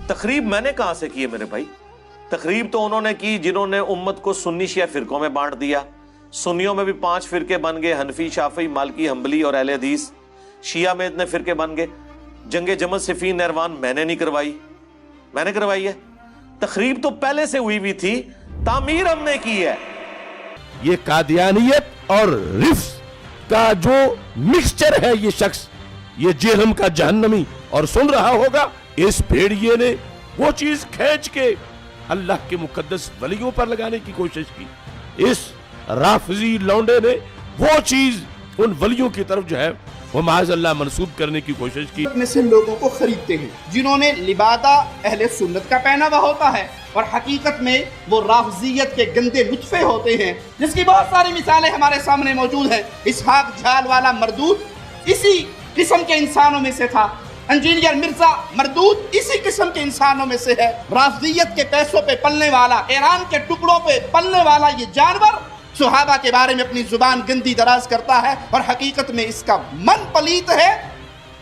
تخریب میں نے کہاں سے کی ہے میرے بھائی؟ تخریب تو انہوں نے کی جنہوں نے امت کو سنی شیعہ فرقوں میں بانٹ دیا. سنیوں میں بھی 5 فرقے بن گئے، حنفی، شافعی، مالکی، حنبلی اور اہل حدیث. شیعہ میں اتنے فرقے بن گئے. جنگ جمل، صفین، نہروان میں نے نہیں کروائی، میں نے کروائی ہے. تخریب تو پہلے سے ہوئی تھی، تعمیر ہم نے کی ہے. یہ قادیانیت اور رفض کا جو مکسچر ہے یہ شخص، یہ جہنم کا جہنمی، اور سن رہا ہوگا اس بھیڑیے نے وہ چیز کھینچ کے اللہ کے مقدس ولیوں پر لگانے کی کوشش کی. اس رافضی لونڈے نے وہ چیز ان ولیوں کی طرف جو ہے وہ معاذ اللہ منسوب کرنے کی کوشش کی. میں سے لوگوں کو خریدتے ہیں جنہوں نے لبادہ اہل سنت کا پہنا ہوا ہوتا ہے اور حقیقت میں وہ رافضیت کے گندے لطفے ہوتے ہیں، جس کی بہت ساری مثالیں ہمارے سامنے موجود ہیں. اسحاق جھال والا مردود اسی قسم کے انسانوں میں سے تھا. انجینئر مرزا مردود اسی قسم کے انسانوں میں سے ہے. رافضیت کے پیسوں پہ پلنے والا، ایران کے ٹکڑوں پہ پلنے والا یہ جانور صحابہ کے بارے میں اپنی زبان گندی دراز کرتا ہے، اور حقیقت میں اس کا من پلیت ہے،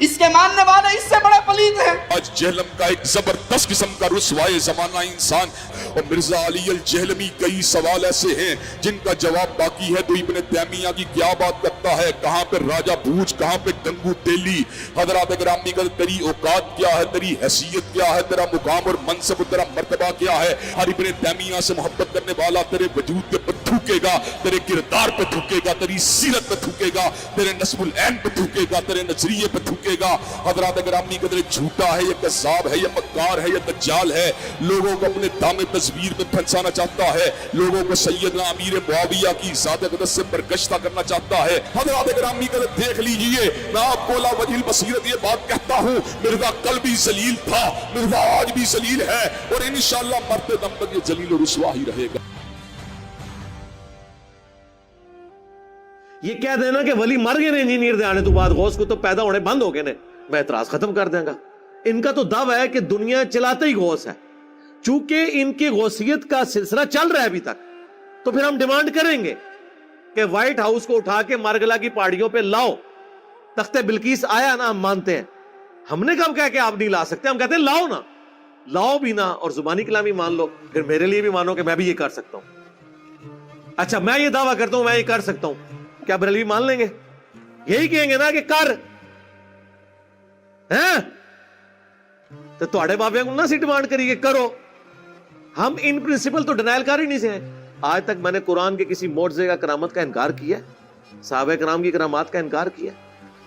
اس کے ماننے والے اس سے بڑے پلیت ہیں. آج جہلم کا ایک زبردست قسم کا رسوائے زمانہ انسان، اور مرزا علی الجہلمی کئی سوال ایسے ہیں جن کا جواب باقی ہے. تو ابن تیمیہ کی کیا بات کرتا ہے، کہاں پہ راجہ بھوج، کہاں پہ گنگو تیلی. حضرات گرامی کا تیری اوقات کیا ہے، تیری حیثیت کیا ہے، تیرا مقام اور منصب، تیرا مرتبہ کیا ہے. ہر ابن تیمیہ سے محبت کرنے والا تیرے وجود کے پر تھوکے گا، تیرے کردار پہ تھوکے گا، تیری سیرت پہ تھوکے گا، تیرے نسب العین پہ تھوکے گا، تیرے نظریے پہ تھوکے گا. حضرات گرامی قدر جھوٹا ہے، یہ کذاب ہے، یہ مکار ہے، یہ دجال ہے. لوگوں کو اپنے دام تصویر میں پھنسانا چاہتا ہے، لوگوں کو سیدنا امیر معاویہ کی ذات اقدس سے برگشتہ کرنا چاہتا ہے. حضرات گرامی قدر دیکھ لیجئے، میں آپ کو لا وجہ البصیرت یہ بات کہتا ہوں، مرزا کل بھی ذلیل تھا، مرزا آج بھی ذلیل ہے، اور انشاءاللہ مرتے دم تک یہ ذلیل و رسوا ہی رہے گا. یہ کہہ دینا کہ ولی مر گئے نے انجینئر دے آنے تو بعد، غوث کو تو پیدا ہونے بند ہو گئے نے، میں اعتراض ختم کر دیں گا. ان کا تو دعویٰ ہے کہ دنیا چلاتے ہی غوث ہے. چونکہ ان کی غوثیت کا سلسلہ چل رہا ہے ابھی تک، تو پھر ہم ڈیمانڈ کریں گے کہ وائٹ ہاؤس کو اٹھا کے مارگلا کی پہاڑیوں پہ لاؤ. تخت بلقیس آیا نا، ہم مانتے ہیں. ہم نے کب کہا کہ آپ نہیں لا سکتے، ہم کہتے ہیں لاؤ نا، لاؤ بھی نا، اور زبانی کلامی مان لو، پھر میرے لیے بھی مانو کہ میں بھی یہ کر سکتا ہوں. اچھا میں یہ دعویٰ کرتا ہوں میں یہ کر سکتا ہوں، کیا بریلوی مان لیں گے؟ یہی کہیں گے نا کہ کر ہیں تو تھوڑے بابے کو نہ سی ڈیمانڈ کریے کرو. ہم ان پرنسپل تو ڈینائل کر ہی نہیں سے ہیں. آج تک میں نے قرآن کے کسی معجزے کا کرامت کا انکار کیا، صحابہ کرام کی کرامات کا انکار کیا.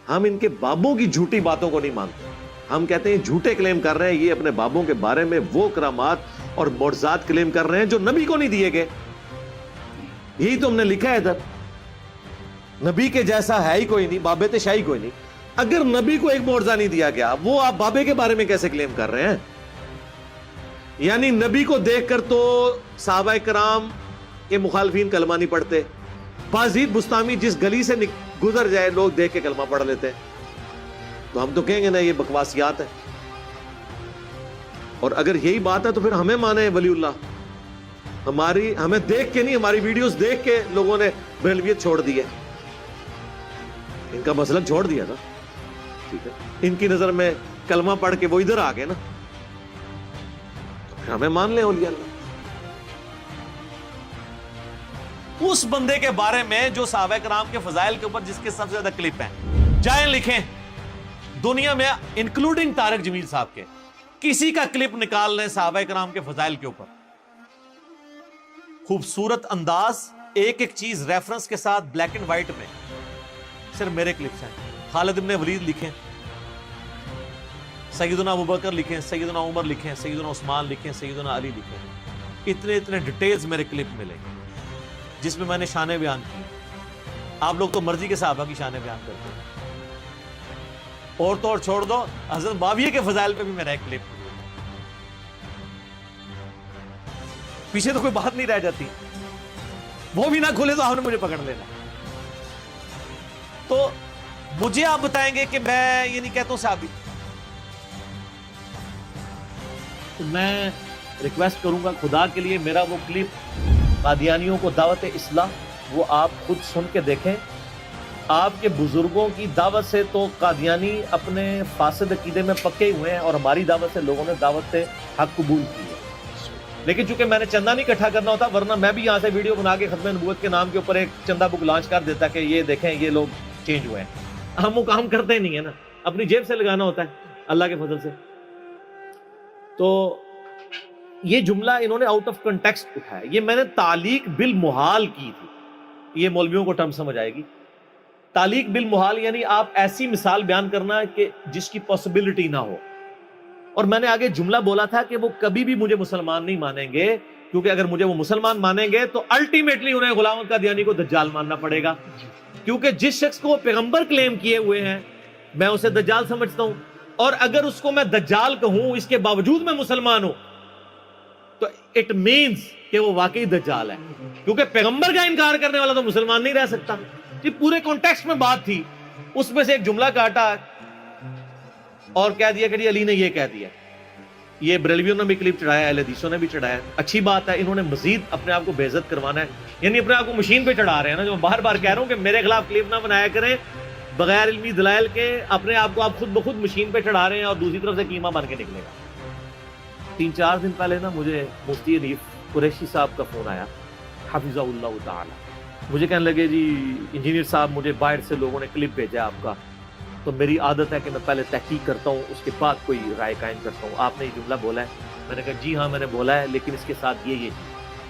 ہم ان کے بابوں کی جھوٹی باتوں کو نہیں مانتے. ہم کہتے ہیں جھوٹے کلیم کر رہے ہیں، یہ اپنے بابوں کے بارے میں وہ کرامات اور معجزات کلیم کر رہے ہیں جو نبی کو نہیں دیے گئے. یہی تو ہم نے لکھا ہے ادھر. نبی کے جیسا ہے ہی کوئی نہیں، بابے تے شاہی کوئی نہیں. اگر نبی کو ایک معجزہ نہیں دیا گیا، وہ آپ بابے کے بارے میں کیسے کلیم کر رہے ہیں؟ یعنی نبی کو دیکھ کر تو صحابہ کرام کے مخالفین کلمہ نہیں پڑھتے. بازید بستامی جس گلی سے گزر جائے لوگ دیکھ کے کلمہ پڑھ لیتے. تو ہم تو کہیں گے نا یہ بکواسیات ہے. اور اگر یہی بات ہے تو پھر ہمیں مانے ولی اللہ. ہمیں دیکھ کے نہیں، ہماری ویڈیوز دیکھ کے لوگوں نے بریلویت چھوڑ دی ہے، ان کا مسلک چھوڑ دیا نا. ٹھیک ہے، ان کی نظر میں کلمہ پڑھ کے وہ ادھر آ گئے نا، تو پھر ہمیں مان لیں اولیاء اللہ. اس بندے کے بارے میں جو صحابہ کرام کے فضائل کے اوپر جس کے سب سے زیادہ کلپ ہیں، جائیں لکھیں دنیا میں انکلوڈنگ طارق جمیل صاحب کے، کسی کا کلپ نکال لیں صحابہ کرام کے فضائل کے اوپر. خوبصورت انداز، ایک ایک چیز ریفرنس کے ساتھ، بلیک اینڈ وائٹ میں. صرف میرے کلپس ہیں. خالد ابن ولید لکھیں، سیدنا ابوبکر لکھیں، سیدنا عمر لکھیں، سیدنا عثمان لکھیں، سیدنا علی لکھیں. اتنے ڈیٹیلز میرے کلپ ملیں گے جس میں نے شانیں بیان کی. آپ لوگ تو مرضی کے صحابہ کی شانیں بیان کرتے ہیں. اور تو اور چھوڑ دو، حضرت معاویہ کے فضائل پہ بھی میرا ایک کلپ. پیچھے تو کوئی بات نہیں رہ جاتی. وہ بھی نہ کھولے تو آپ نے مجھے پکڑ لینا. تو مجھے آپ بتائیں گے کہ میں یہ نہیں کہتا ہوں صحابی. تو میں ریکویسٹ کروں گا خدا کے لیے، میرا وہ کلپ قادیانیوں کو دعوت اصلاح وہ آپ خود سن کے دیکھیں. آپ کے بزرگوں کی دعوت سے تو قادیانی اپنے فاسد عقیدے میں پکے ہوئے ہیں، اور ہماری دعوت سے لوگوں نے دعوت حق قبول کی ہے. لیکن چونکہ میں نے چندہ نہیں اکٹھا کرنا ہوتا، ورنہ میں بھی یہاں سے ویڈیو بنا کے ختم نبوت کے نام کے اوپر ایک چندہ بک لانچ کر دیتا کہ یہ دیکھیں یہ لوگ چینج ہوئے ہیں. ہم وہ کام کرتے نہیں ہیں نا، اپنی جیب سے لگانا ہوتا ہے اللہ کے فضل سے. تو یہ جملہ انہوں نے آؤٹ آف کنٹیکسٹ اٹھایا. یہ میں نے تعلیق بالمحال کی تھی، یہ مولویوں کو ٹرم سمجھ آئے گی. تعلیق بالمحال یعنی آپ ایسی مثال بیان کرنا کہ جس کی پاسبلٹی نہ ہو. اور میں نے آگے جملہ بولا تھا کہ وہ کبھی بھی مجھے مسلمان نہیں مانیں گے، کیونکہ اگر مجھے وہ مسلمان مانیں گے تو الٹیمیٹلی انہیں غلام احمد قادیانی کو دجال ماننا پڑے گا. کیونکہ جس شخص کو وہ پیغمبر کلیم کیے ہوئے ہیں میں اسے دجال سمجھتا ہوں، اور اگر اس کو میں دجال کہوں اس کے باوجود میں مسلمان ہوں تو اٹ مینز کہ وہ واقعی دجال ہے، کیونکہ پیغمبر کا انکار کرنے والا تو مسلمان نہیں رہ سکتا. یہ پورے کانٹیکسٹ میں بات تھی، اس میں سے ایک جملہ کاٹا اور کہہ دیا کہ جی علی نے یہ کہہ دیا. یہ بریلویوں نے بھی کلپ چڑھایا، اہل حدیثوں نے بھی چڑھایا. اچھی بات ہے، انہوں نے مزید اپنے آپ کو بے عزت کروانا ہے، یعنی اپنے آپ کو مشین پہ چڑھا رہے ہیں نا. جو بار بار کہہ رہا ہوں کہ میرے خلاف کلپ نہ بنایا کریں بغیر علمی دلائل کے، اپنے آپ کو آپ خود بخود مشین پہ چڑھا رہے ہیں اور دوسری طرف سے قیمہ بن کے نکلے گا. 3-4 دن پہلے نا مجھے مفتی حنیف قریشی صاحب کا فون آیا حفظہ اللہ تعالی. مجھے کہنے لگے جی انجینئر صاحب مجھے باہر سے لوگوں نے کلپ بھیجا آپ کا، تو میری عادت ہے کہ میں پہلے تحقیق کرتا ہوں اس کے بعد کوئی رائے قائم کرتا ہوں. آپ نے یہ جملہ بولا ہے. میں نے کہا جی ہاں میں نے بولا ہے، لیکن اس کے ساتھ یہ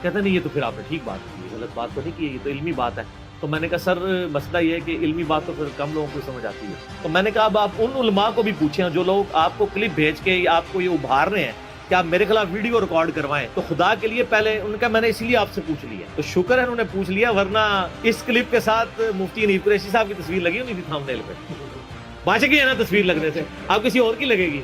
کہتے نہیں یہ تو پھر آپ نے ٹھیک بات کی، غلط بات تو نہیں کی، یہ تو علمی بات ہے. تو میں نے کہا سر مسئلہ یہ ہے کہ علمی بات تو پھر کم لوگوں کو سمجھ آتی ہے. تو میں نے کہا اب آپ ان علماء کو بھی پوچھیں جو لوگ آپ کو کلپ بھیج کے آپ کو یہ ابھار رہے ہیں کہ آپ میرے خلاف ویڈیو ریکارڈ کروائیں، تو خدا کے لیے پہلے ان کا میں نے اسی لیے آپ سے پوچھ لیا. تو شکر ہے انہوں نے پوچھ لیا، ورنہ اس کلپ کے ساتھ مفتی حنیف قریشی صاحب کی تصویر لگی ہونی تھی تھامنیل پہ. بچ گئی ہے نا تصویر لگنے سے، اب کسی اور کی لگے گی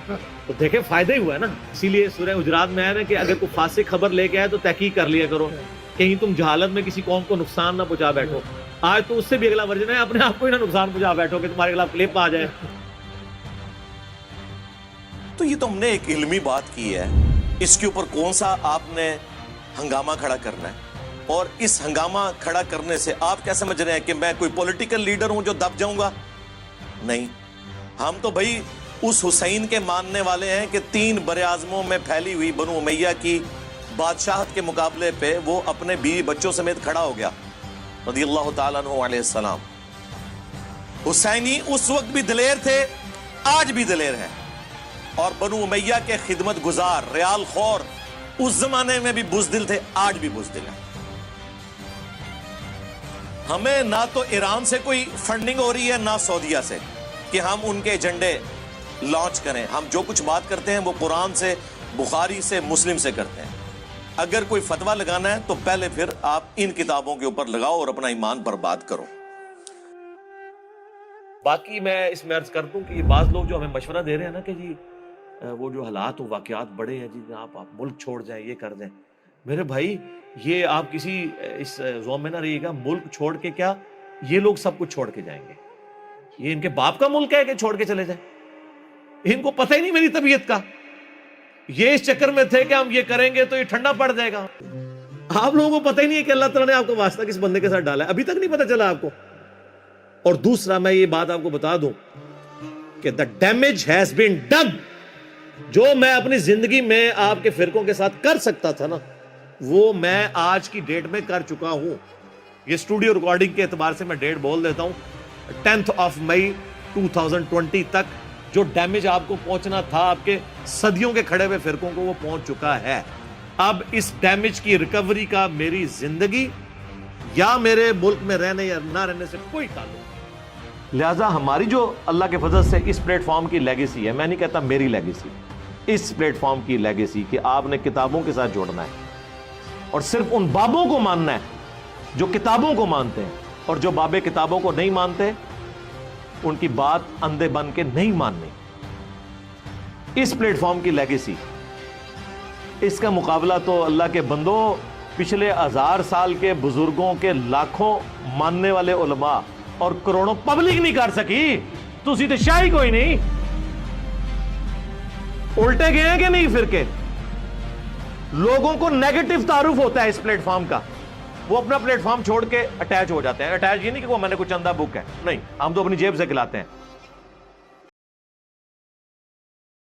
تو دیکھیں فائدہ ہی ہوا ہے نا. اسی لیے سورہ حجرات میں ہے نا کہ اگر کوئی فاسق خبر لے کے آئے تو تحقیق کر لیا کرو، کہیں تم جہالت میں کسی قوم کو نقصان نہ پہنچا بیٹھو. آج تو اس سے بھی اگلا ورژن ہے، اپنے آپ کو ہی نہ نقصان پہنچا بیٹھو کہ تمہارے خلاف کلپ آ جائے. تو یہ تو ہم نے ایک علمی بات کی ہے، اس کے اوپر کون سا آپ نے ہنگامہ کھڑا کرنا ہے؟ اور اس ہنگامہ کھڑا کرنے سے آپ کیا سمجھ رہے ہیں کہ میں کوئی پولیٹیکل لیڈر ہوں جو دب جاؤں گا؟ نہیں، ہم تو بھائی اس حسین کے ماننے والے ہیں کہ 3 براعظموں میں پھیلی ہوئی بنو امیہ کی بادشاہت کے مقابلے پہ وہ اپنے بیوی بچوں سمیت کھڑا ہو گیا رضی اللہ تعالیٰ عنہ علیہ السلام. حسینی اس وقت بھی دلیر تھے، آج بھی دلیر ہیں، اور بنو امیہ کے خدمت گزار ریال خور اس زمانے میں بھی بزدل تھے، آج بھی بزدل ہیں. ہمیں نہ تو ایران سے کوئی فنڈنگ ہو رہی ہے نہ سعودیہ سے کہ ہم ان کے ایجنڈے لانچ کریں. ہم جو کچھ بات کرتے ہیں وہ قرآن سے، بخاری سے، مسلم سے کرتے ہیں. اگر کوئی فتویٰ لگانا ہے تو پہلے پھر آپ ان کتابوں کے اوپر لگاؤ اور اپنا ایمان برباد کرو. باقی میں اس میں عرض کرتا ہوں کہ یہ بعض لوگ جو ہمیں مشورہ دے رہے ہیں نا کہ جی وہ جو حالات و واقعات بڑے ہیں جی آپ ملک چھوڑ جائیں، یہ کر دیں. میرے بھائی یہ آپ کسی اس زوم میں نہ رہیے گا، ملک چھوڑ کے کیا یہ لوگ سب کچھ چھوڑ کے جائیں گے. یہ ان کے باپ کا ملک ہے کہ چھوڑ کے چلے جائیں؟ ان کو پتہ ہی نہیں میری طبیعت کا. یہ اس چکر میں تھے کہ ہم یہ کریں گے تو یہ ٹھنڈا پڑ جائے گا. آپ لوگوں کو پتہ ہی نہیں ہے کہ اللہ تعالیٰ نے آپ کو واسطہ کس بندے کے ساتھ ڈالا ہے، ابھی تک نہیں پتہ چلا آپ کو. اور دوسرا میں یہ بات آپ کو بتا دوں کہ the damage has been done. جو میں اپنی زندگی میں آپ کے فرقوں کے ساتھ کر سکتا تھا نا وہ میں آج کی ڈیٹ میں کر چکا ہوں. یہ اسٹوڈیو ریکارڈنگ کے اعتبار سے میں ڈیٹ بول دیتا ہوں، 10 مئی 2020 تک جو ڈیمیج آپ کو پہنچنا تھا آپ کے صدیوں کے کھڑے ہوئے فرقوں کو وہ پہنچ چکا ہے. اب اس ڈیمیج کی ریکوری کا میری زندگی یا میرے ملک میں رہنے یا نہ رہنے سے کوئی تعلق نہیں. لہٰذا ہماری جو اللہ کے فضل سے اس پلیٹ فارم کی لیگیسی ہے، میں نہیں کہتا میری لیگیسی، اس پلیٹ فارم کی لیگیسی کہ آپ نے کتابوں کے ساتھ جوڑنا ہے اور صرف ان بابوں کو ماننا ہے جو کتابوں کو مانتے ہیں، اور جو بابے کتابوں کو نہیں مانتے ان کی بات اندھے بن کے نہیں ماننی. اس پلیٹ فارم کی لیگیسی، اس کا مقابلہ تو اللہ کے بندوں پچھلے 1000 سال کے بزرگوں کے لاکھوں ماننے والے علماء اور کروڑوں پبلک نہیں کر سکی. تسی تو شاہی کوئی نہیں، الٹے گئے ہیں کہ نہیں فرقے. لوگوں کو نیگیٹو تعارف ہوتا ہے اس پلیٹ فارم کا وہ اپنا پلیٹ فارم چھوڑ کے اٹیچ ہو جاتے ہیں. اٹیچ یہ نہیں کہ وہ میں نے کوئی چندہ بک ہے, نہیں, ہم تو اپنی جیب سے کھلاتے ہیں.